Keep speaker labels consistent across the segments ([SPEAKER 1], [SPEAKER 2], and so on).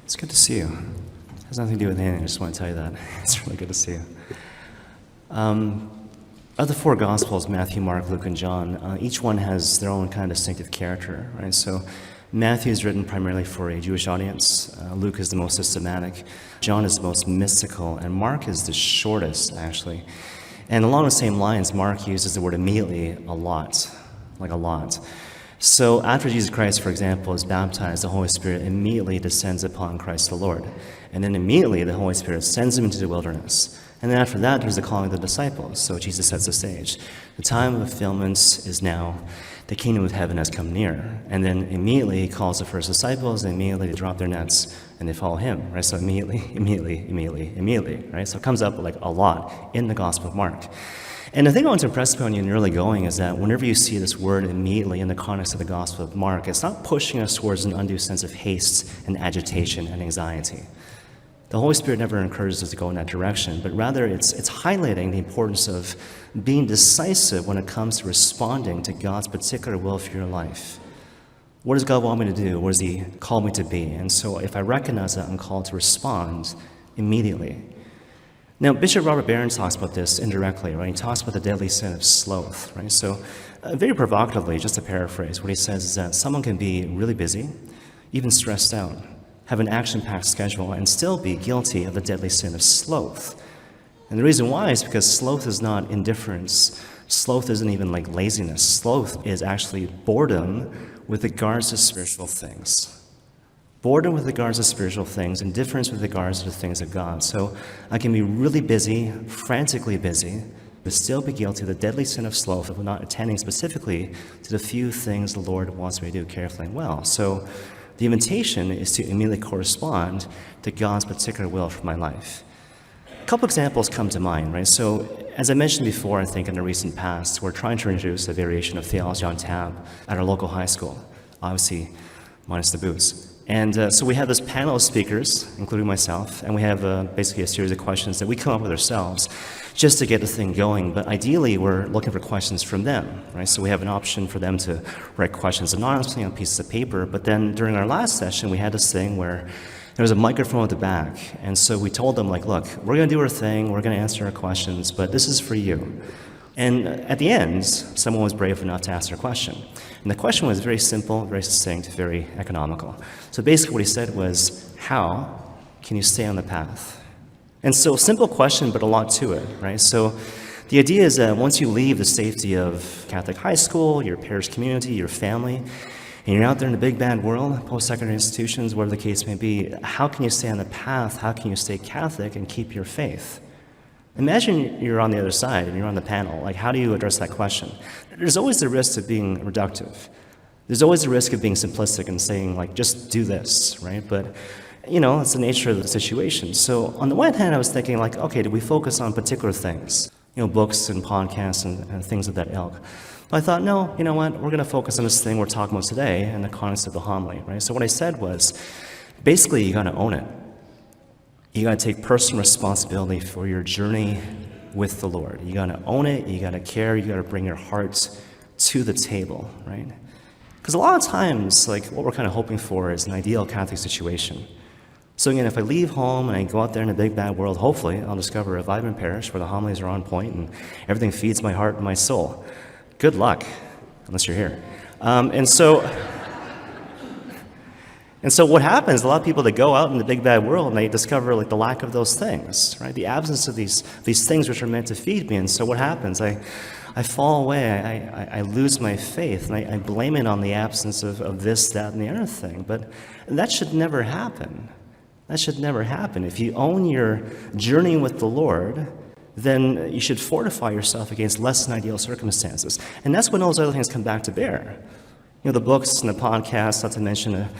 [SPEAKER 1] It's good to see you. It has nothing to do with anything, I just want to tell you that. It's really good to see you. Of the four Gospels, Matthew, Mark, Luke, and John, each one has their own kind of distinctive character, right? So Matthew is written primarily for a Jewish audience. Luke is the most systematic. John is the most mystical. And Mark is the shortest, actually. And along the same lines, Mark uses the word immediately a lot, like a lot. So after Jesus Christ, for example, is baptized, the Holy Spirit immediately descends upon Christ the Lord. And then immediately the Holy Spirit sends him into the wilderness. And then after that, there's the calling of the disciples. So Jesus sets the stage. The time of fulfillment is now. The kingdom of heaven has come near. And then immediately he calls the first disciples, and immediately they drop their nets and they follow him, right? So immediately, right? So it comes up like a lot in the Gospel of Mark. And the thing I want to impress upon you in the early going is that whenever you see this word immediately in the context of the Gospel of Mark, it's not pushing us towards an undue sense of haste and agitation and anxiety. The Holy Spirit never encourages us to go in that direction, but rather it's highlighting the importance of being decisive when it comes to responding to God's particular will for your life. What does God want me to do? What does He call me to be? And so if I recognize that, I'm called to respond immediately. Now, Bishop Robert Barron talks about this indirectly, right? He talks about the deadly sin of sloth, right? So very provocatively, just to paraphrase, what he says is that someone can be really busy, even stressed out, have an action-packed schedule, and still be guilty of the deadly sin of sloth. And the reason why is because sloth is not indifference. Sloth isn't even like laziness. Sloth is actually boredom with regards to spiritual things. Boredom with regards to spiritual things, indifference with regards to the things of God. So I can be really busy, frantically busy, but still be guilty of the deadly sin of sloth of not attending specifically to the few things the Lord wants me to do carefully and well. So the invitation is to immediately correspond to God's particular will for my life. A couple examples come to mind, right? So, as I mentioned before, I think in the recent past, we're trying to introduce a variation of theology on tap at our local high school, obviously minus the booze. And so we have this panel of speakers, including myself, and we have basically a series of questions that we come up with ourselves just to get the thing going. But ideally, we're looking for questions from them, right? So we have an option for them to write questions anonymously on pieces of paper. But then during our last session, we had this thing where there was a microphone at the back. And so we told them, like, look, we're going to do our thing, we're going to answer our questions, but this is for you. And at the end, someone was brave enough to ask their question. And the question was very simple, very succinct, very economical. So basically what he said was, how can you stay on the path? And so simple question, but a lot to it, right? So the idea is that once you leave the safety of Catholic high school, your parish community, your family, and you're out there in the big bad world, post-secondary institutions, whatever the case may be, how can you stay on the path? How can you stay Catholic and keep your faith? Imagine you're on the other side and you're on the panel. Like, how do you address that question? There's always the risk of being reductive. There's always the risk of being simplistic and saying, like, just do this, right? But, you know, it's the nature of the situation. So on the one hand, I was thinking, like, okay, do we focus on particular things? You know, books and podcasts and things of that ilk. But I thought, no, you know what? We're going to focus on this thing we're talking about today in the context of the homily, right? So what I said was, basically, you got to own it. You got to take personal responsibility for your journey with the Lord. You got to own it. You got to care. You got to bring your heart to the table, right? Because a lot of times, like, what we're kind of hoping for is an ideal Catholic situation. So again, if I leave home and I go out there in the big bad world, hopefully I'll discover a vibrant parish where the homilies are on point and everything feeds my heart and my soul. Good luck, unless you're here. And so what happens, a lot of people that go out in the big bad world and they discover like the lack of those things, right? The absence of these things which are meant to feed me. And so what happens? I fall away, I lose my faith, and I blame it on the absence of this, that, and the other thing. But that should never happen. That should never happen. If you own your journey with the Lord, then you should fortify yourself against less than ideal circumstances. And that's when those other things come back to bear. You know, the books and the podcasts, not to mention a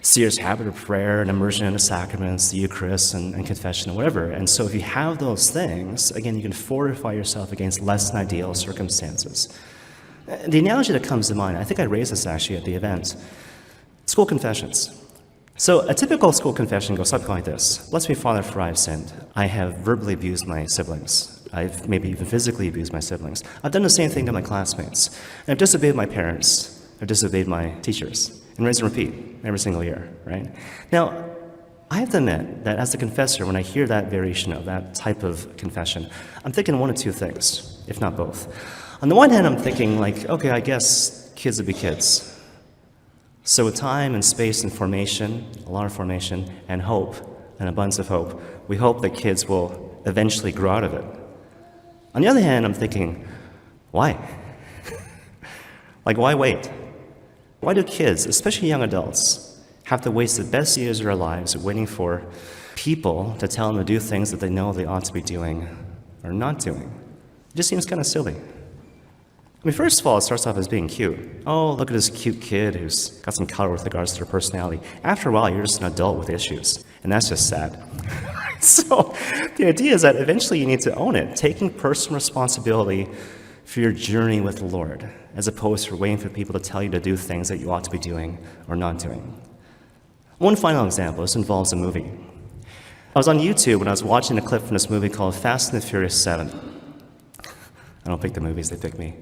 [SPEAKER 1] serious habit of prayer and immersion in the sacraments, the Eucharist, and confession, and whatever. And so if you have those things, again, you can fortify yourself against less than ideal circumstances. The analogy that comes to mind, I think I raised this actually at the event, school confessions. So a typical school confession goes something like this. Bless me, Father, for I have sinned. I have verbally abused my siblings. I've maybe even physically abused my siblings. I've done the same thing to my classmates. And I've disobeyed my parents. I've disobeyed my teachers. And rinse and repeat every single year, right? Now, I have to admit that as a confessor, when I hear that variation of that type of confession, I'm thinking one of two things, if not both. On the one hand, I'm thinking like, okay, I guess kids will be kids. So with time and space and formation, a lot of formation, and hope, an abundance of hope, we hope that kids will eventually grow out of it. On the other hand, I'm thinking, why? Like, why wait? Why do kids, especially young adults, have to waste the best years of their lives waiting for people to tell them to do things that they know they ought to be doing or not doing? It just seems kind of silly. I mean, first of all, it starts off as being cute. Oh, look at this cute kid who's got some color with regards to their personality. After a while, you're just an adult with issues, and that's just sad. So the idea is that eventually you need to own it, taking personal responsibility for your journey with the Lord, as opposed to waiting for people to tell you to do things that you ought to be doing or not doing. One final example, this involves a movie. I was on YouTube when I was watching a clip from this movie called Fast and the Furious 7. I don't pick the movies, they pick me.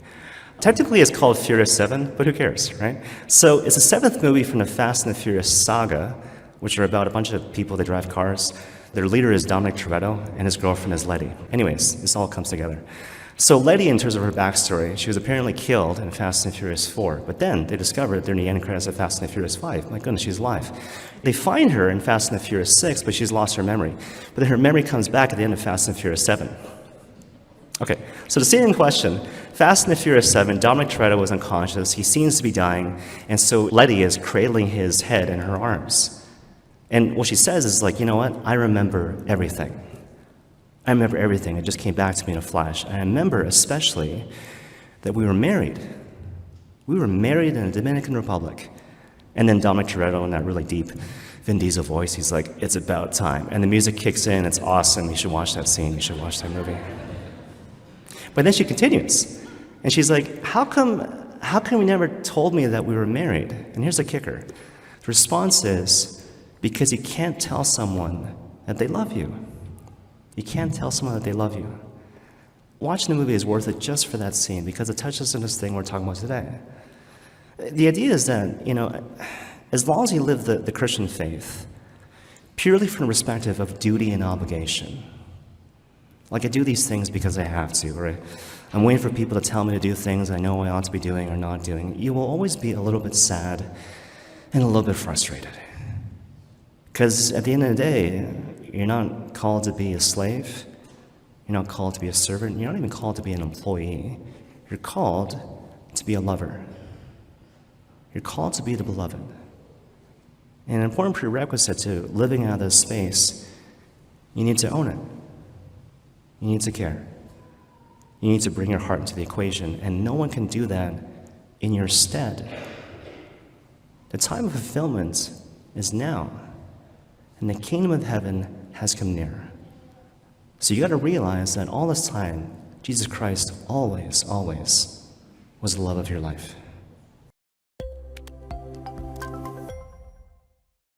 [SPEAKER 1] Technically it's called Furious 7, but who cares, right? So it's the seventh movie from the Fast and the Furious saga, which are about a bunch of people that drive cars. Their leader is Dominic Toretto, and his girlfriend is Letty. Anyways, this all comes together. So Letty, in terms of her backstory, she was apparently killed in Fast and Furious 4, but then they discovered during the end credits of Fast and the Furious 5. My goodness, she's alive. They find her in Fast and the Furious 6, but she's lost her memory. But then her memory comes back at the end of Fast and Furious 7. Okay, so the scene in question, Fast and the Furious 7, Dominic Toretto was unconscious, he seems to be dying, and so Letty is cradling his head in her arms. And what she says is like, you know what, I remember everything. I remember everything, it just came back to me in a flash. And I remember especially that we were married. We were married in the Dominican Republic. And then Dominic Toretto, in that really deep Vin Diesel voice, he's like, it's about time. And the music kicks in, it's awesome, you should watch that scene, you should watch that movie. But then she continues, and she's like, how come you never told me that we were married? And here's the kicker. The response is, because you can't tell someone that they love you. You can't tell someone that they love you. Watching the movie is worth it just for that scene, because it touches on this thing we're talking about today. The idea is that, as long as you live the Christian faith, purely from the perspective of duty and obligation, like I do these things because I have to, or I'm waiting for people to tell me to do things I know I ought to be doing or not doing, you will always be a little bit sad and a little bit frustrated. Because at the end of the day, you're not called to be a slave, you're not called to be a servant, you're not even called to be an employee. You're called to be a lover. You're called to be the beloved. And an important prerequisite to living out of this space, you need to own it. You need to care. You need to bring your heart into the equation, and no one can do that in your stead. The time of fulfillment is now, and the kingdom of heaven has come near. So you got to realize that all this time, Jesus Christ always, always was the love of your life.